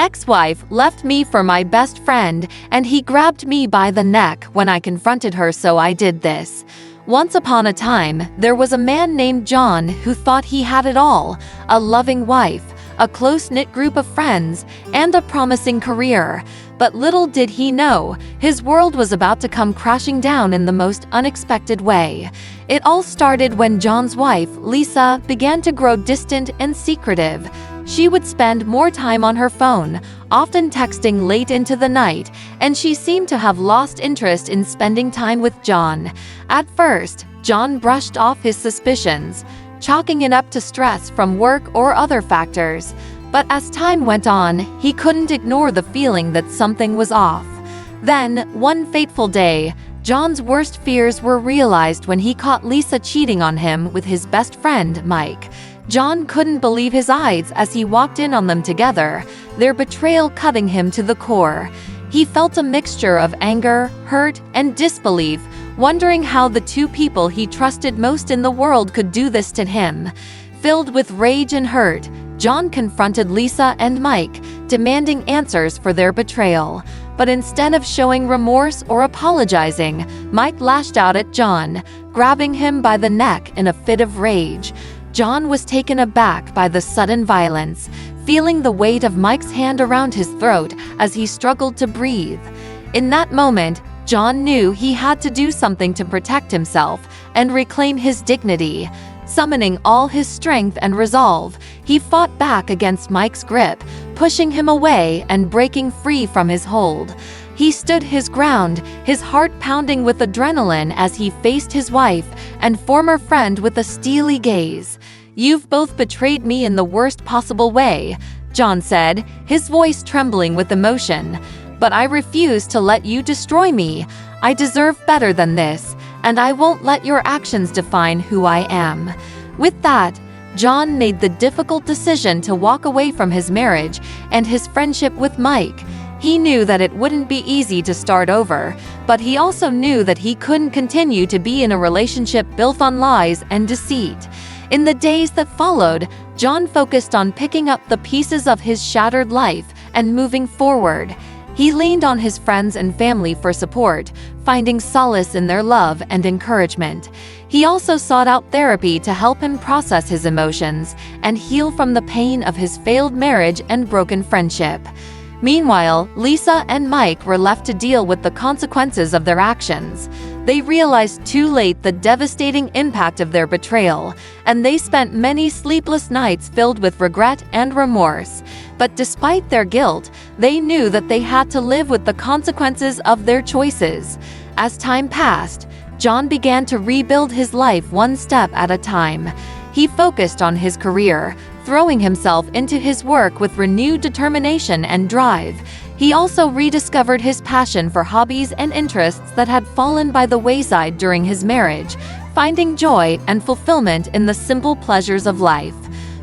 ex-wife left me for my best friend, and he grabbed me by the neck when I confronted her, so I did this. Once upon a time, there was a man named John who thought he had it all: a loving wife, a close-knit group of friends, and a promising career. But little did he know, his world was about to come crashing down in the most unexpected way. It all started when John's wife, Lisa, began to grow distant and secretive. She would spend more time on her phone, often texting late into the night, and she seemed to have lost interest in spending time with John. At first, John brushed off his suspicions, chalking it up to stress from work or other factors. But as time went on, he couldn't ignore the feeling that something was off. Then, one fateful day, John's worst fears were realized when he caught Lisa cheating on him with his best friend, Mike. John couldn't believe his eyes as he walked in on them together, their betrayal cutting him to the core. He felt a mixture of anger, hurt, and disbelief, wondering how the two people he trusted most in the world could do this to him. Filled with rage and hurt, John confronted Lisa and Mike, demanding answers for their betrayal. But instead of showing remorse or apologizing, Mike lashed out at John, grabbing him by the neck in a fit of rage. John was taken aback by the sudden violence, feeling the weight of Mike's hand around his throat as he struggled to breathe. In that moment, John knew he had to do something to protect himself and reclaim his dignity. Summoning all his strength and resolve, he fought back against Mike's grip, pushing him away and breaking free from his hold. He stood his ground, his heart pounding with adrenaline as he faced his wife and former friend with a steely gaze. "You've both betrayed me in the worst possible way," John said, his voice trembling with emotion. "But I refuse to let you destroy me. I deserve better than this, and I won't let your actions define who I am." With that, John made the difficult decision to walk away from his marriage and his friendship with Mike. He knew that it wouldn't be easy to start over, but he also knew that he couldn't continue to be in a relationship built on lies and deceit. In the days that followed, John focused on picking up the pieces of his shattered life and moving forward. He leaned on his friends and family for support, finding solace in their love and encouragement. He also sought out therapy to help him process his emotions and heal from the pain of his failed marriage and broken friendship. Meanwhile, Lisa and Mike were left to deal with the consequences of their actions. They realized too late the devastating impact of their betrayal, and they spent many sleepless nights filled with regret and remorse. But despite their guilt, they knew that they had to live with the consequences of their choices. As time passed, John began to rebuild his life one step at a time. He focused on his career, throwing himself into his work with renewed determination and drive. He also rediscovered his passion for hobbies and interests that had fallen by the wayside during his marriage, finding joy and fulfillment in the simple pleasures of life.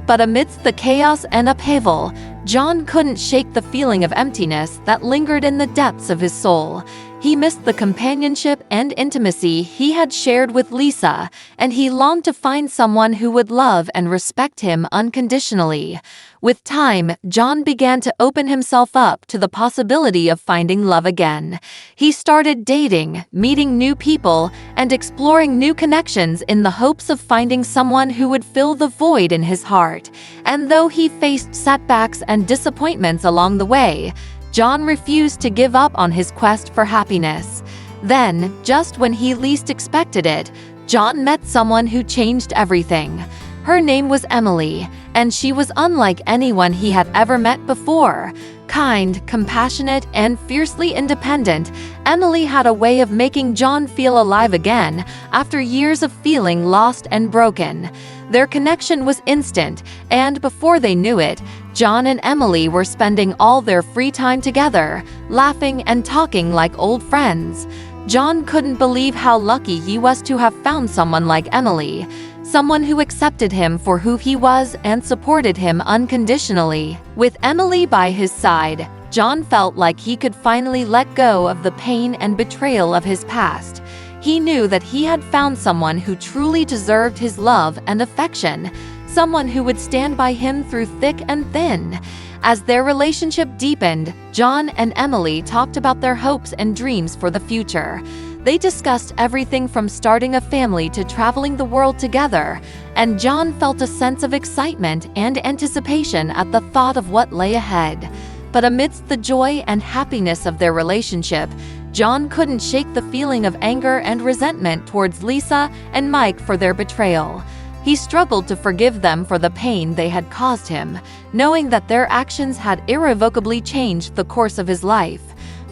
But amidst the chaos and upheaval, John couldn't shake the feeling of emptiness that lingered in the depths of his soul. He missed the companionship and intimacy he had shared with Lisa, and he longed to find someone who would love and respect him unconditionally. With time, John began to open himself up to the possibility of finding love again. He started dating, meeting new people, and exploring new connections in the hopes of finding someone who would fill the void in his heart. And though he faced setbacks and disappointments along the way, John refused to give up on his quest for happiness. Then, just when he least expected it, John met someone who changed everything. Her name was Emily, and she was unlike anyone he had ever met before. Kind, compassionate, and fiercely independent, Emily had a way of making John feel alive again after years of feeling lost and broken. Their connection was instant, and before they knew it, John and Emily were spending all their free time together, laughing and talking like old friends. John couldn't believe how lucky he was to have found someone like Emily, someone who accepted him for who he was and supported him unconditionally. With Emily by his side, John felt like he could finally let go of the pain and betrayal of his past. He knew that he had found someone who truly deserved his love and affection, someone who would stand by him through thick and thin. As their relationship deepened, John and Emily talked about their hopes and dreams for the future. They discussed everything from starting a family to traveling the world together, and John felt a sense of excitement and anticipation at the thought of what lay ahead. But amidst the joy and happiness of their relationship, John couldn't shake the feeling of anger and resentment towards Lisa and Mike for their betrayal. He struggled to forgive them for the pain they had caused him, knowing that their actions had irrevocably changed the course of his life.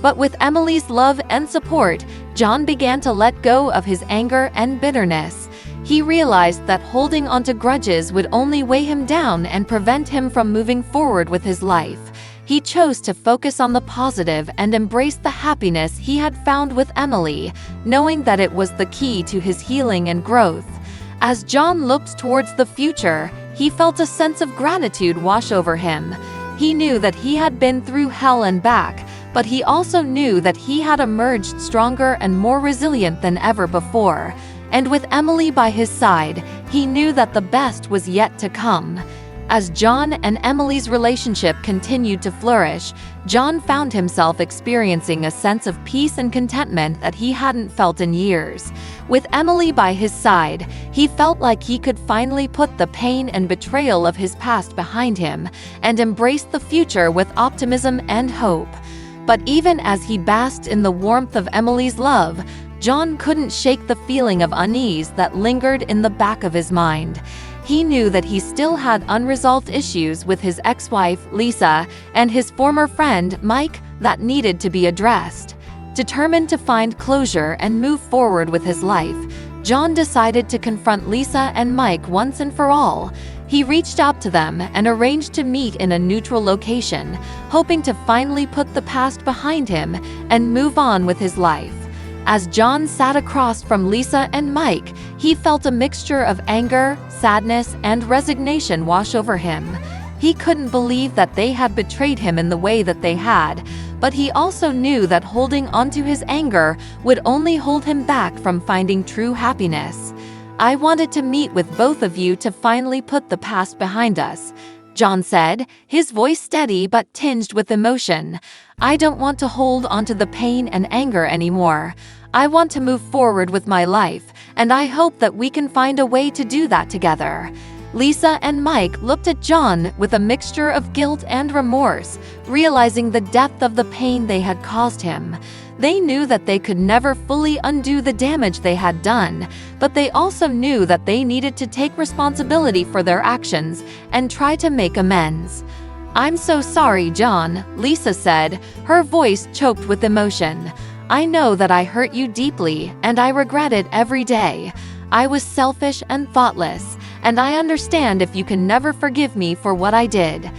But with Emily's love and support, John began to let go of his anger and bitterness. He realized that holding onto grudges would only weigh him down and prevent him from moving forward with his life. He chose to focus on the positive and embrace the happiness he had found with Emily, knowing that it was the key to his healing and growth. As John looked towards the future, he felt a sense of gratitude wash over him. He knew that he had been through hell and back, but he also knew that he had emerged stronger and more resilient than ever before. And with Emily by his side, he knew that the best was yet to come. As John and Emily's relationship continued to flourish, John found himself experiencing a sense of peace and contentment that he hadn't felt in years. With Emily by his side, he felt like he could finally put the pain and betrayal of his past behind him and embrace the future with optimism and hope. But even as he basked in the warmth of Emily's love, John couldn't shake the feeling of unease that lingered in the back of his mind. He knew that he still had unresolved issues with his ex-wife, Lisa, and his former friend, Mike, that needed to be addressed. Determined to find closure and move forward with his life, John decided to confront Lisa and Mike once and for all. He reached out to them and arranged to meet in a neutral location, hoping to finally put the past behind him and move on with his life. As John sat across from Lisa and Mike, he felt a mixture of anger, sadness, and resignation wash over him. He couldn't believe that they had betrayed him in the way that they had, but he also knew that holding onto his anger would only hold him back from finding true happiness. "I wanted to meet with both of you to finally put the past behind us," John said, his voice steady but tinged with emotion. "I don't want to hold onto the pain and anger anymore. I want to move forward with my life, and I hope that we can find a way to do that together." Lisa and Mike looked at John with a mixture of guilt and remorse, realizing the depth of the pain they had caused him. They knew that they could never fully undo the damage they had done, but they also knew that they needed to take responsibility for their actions and try to make amends. "I'm so sorry, John," Lisa said, her voice choked with emotion. "I know that I hurt you deeply, and I regret it every day. I was selfish and thoughtless, and I understand if you can never forgive me for what I did."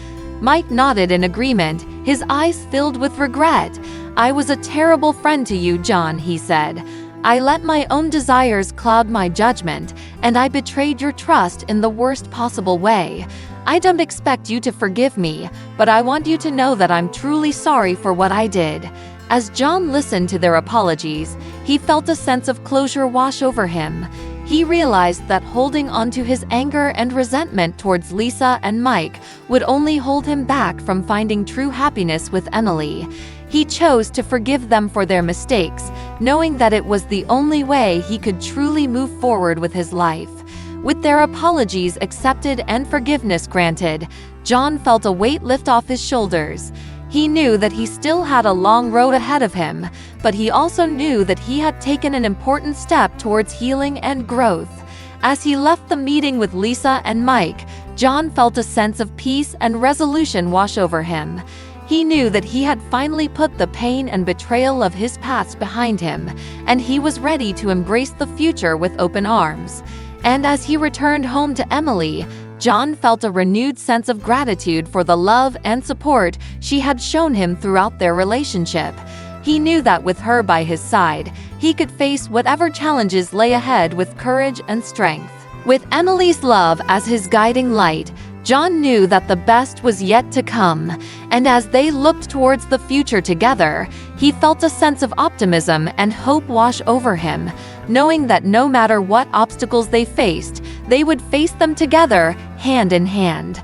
Mike nodded in agreement, his eyes filled with regret. "I was a terrible friend to you, John," he said. "I let my own desires cloud my judgment, and I betrayed your trust in the worst possible way. I don't expect you to forgive me, but I want you to know that I'm truly sorry for what I did." As John listened to their apologies, he felt a sense of closure wash over him. He realized that holding onto his anger and resentment towards Lisa and Mike would only hold him back from finding true happiness with Emily. He chose to forgive them for their mistakes, knowing that it was the only way he could truly move forward with his life. With their apologies accepted and forgiveness granted, John felt a weight lift off his shoulders. He knew that he still had a long road ahead of him, but he also knew that he had taken an important step towards healing and growth. As he left the meeting with Lisa and Mike, John felt a sense of peace and resolution wash over him. He knew that he had finally put the pain and betrayal of his past behind him, and he was ready to embrace the future with open arms. And as he returned home to Emily, John felt a renewed sense of gratitude for the love and support she had shown him throughout their relationship. He knew that with her by his side, he could face whatever challenges lay ahead with courage and strength. With Emily's love as his guiding light, John knew that the best was yet to come, and as they looked towards the future together, he felt a sense of optimism and hope wash over him, knowing that no matter what obstacles they faced, they would face them together, hand in hand.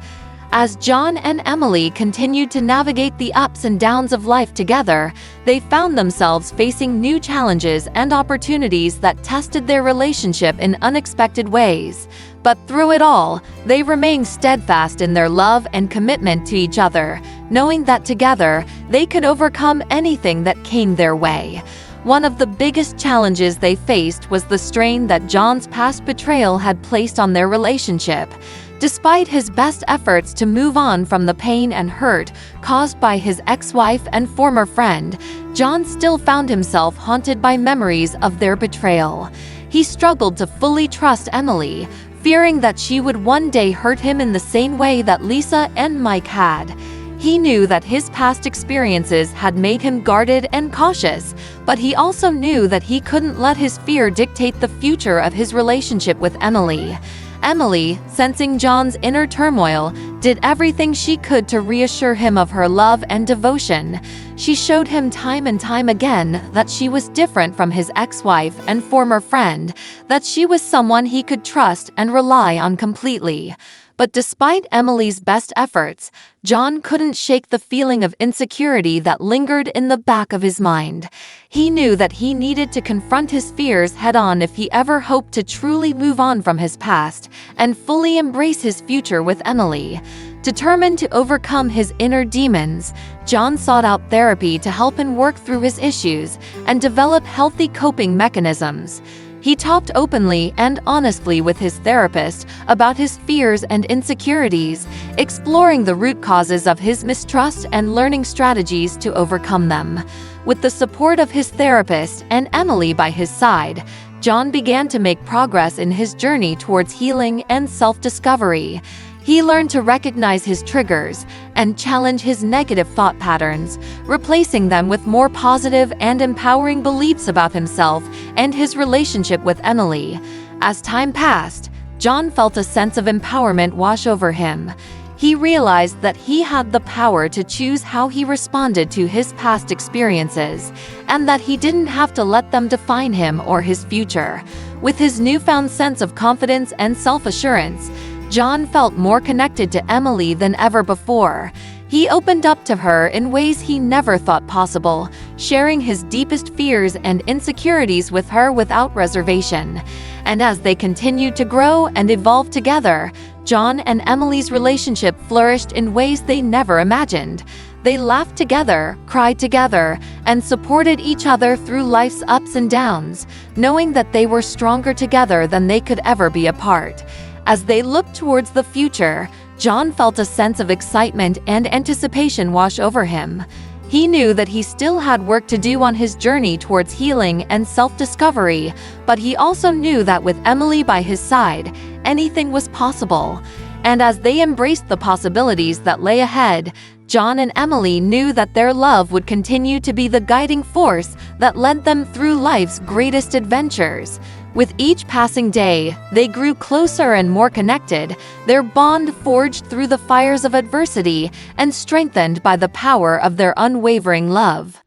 As John and Emily continued to navigate the ups and downs of life together, they found themselves facing new challenges and opportunities that tested their relationship in unexpected ways. But through it all, they remained steadfast in their love and commitment to each other, knowing that together, they could overcome anything that came their way. One of the biggest challenges they faced was the strain that John's past betrayal had placed on their relationship. Despite his best efforts to move on from the pain and hurt caused by his ex-wife and former friend, John still found himself haunted by memories of their betrayal. He struggled to fully trust Emily, fearing that she would one day hurt him in the same way that Lisa and Mike had. He knew that his past experiences had made him guarded and cautious, but he also knew that he couldn't let his fear dictate the future of his relationship with Emily. Emily, sensing John's inner turmoil, did everything she could to reassure him of her love and devotion. She showed him time and time again that she was different from his ex-wife and former friend, that she was someone he could trust and rely on completely. But despite Emily's best efforts, John couldn't shake the feeling of insecurity that lingered in the back of his mind. He knew that he needed to confront his fears head-on if he ever hoped to truly move on from his past and fully embrace his future with Emily. Determined to overcome his inner demons, John sought out therapy to help him work through his issues and develop healthy coping mechanisms. He talked openly and honestly with his therapist about his fears and insecurities, exploring the root causes of his mistrust and learning strategies to overcome them. With the support of his therapist and Emily by his side, John began to make progress in his journey towards healing and self-discovery. He learned to recognize his triggers and challenge his negative thought patterns, replacing them with more positive and empowering beliefs about himself and his relationship with Emily. As time passed, John felt a sense of empowerment wash over him. He realized that he had the power to choose how he responded to his past experiences, and that he didn't have to let them define him or his future. With his newfound sense of confidence and self-assurance, John felt more connected to Emily than ever before. He opened up to her in ways he never thought possible, sharing his deepest fears and insecurities with her without reservation. And as they continued to grow and evolve together, John and Emily's relationship flourished in ways they never imagined. They laughed together, cried together, and supported each other through life's ups and downs, knowing that they were stronger together than they could ever be apart. As they looked towards the future, John felt a sense of excitement and anticipation wash over him. He knew that he still had work to do on his journey towards healing and self-discovery, but he also knew that with Emily by his side, anything was possible. And as they embraced the possibilities that lay ahead, John and Emily knew that their love would continue to be the guiding force that led them through life's greatest adventures. With each passing day, they grew closer and more connected, their bond forged through the fires of adversity and strengthened by the power of their unwavering love.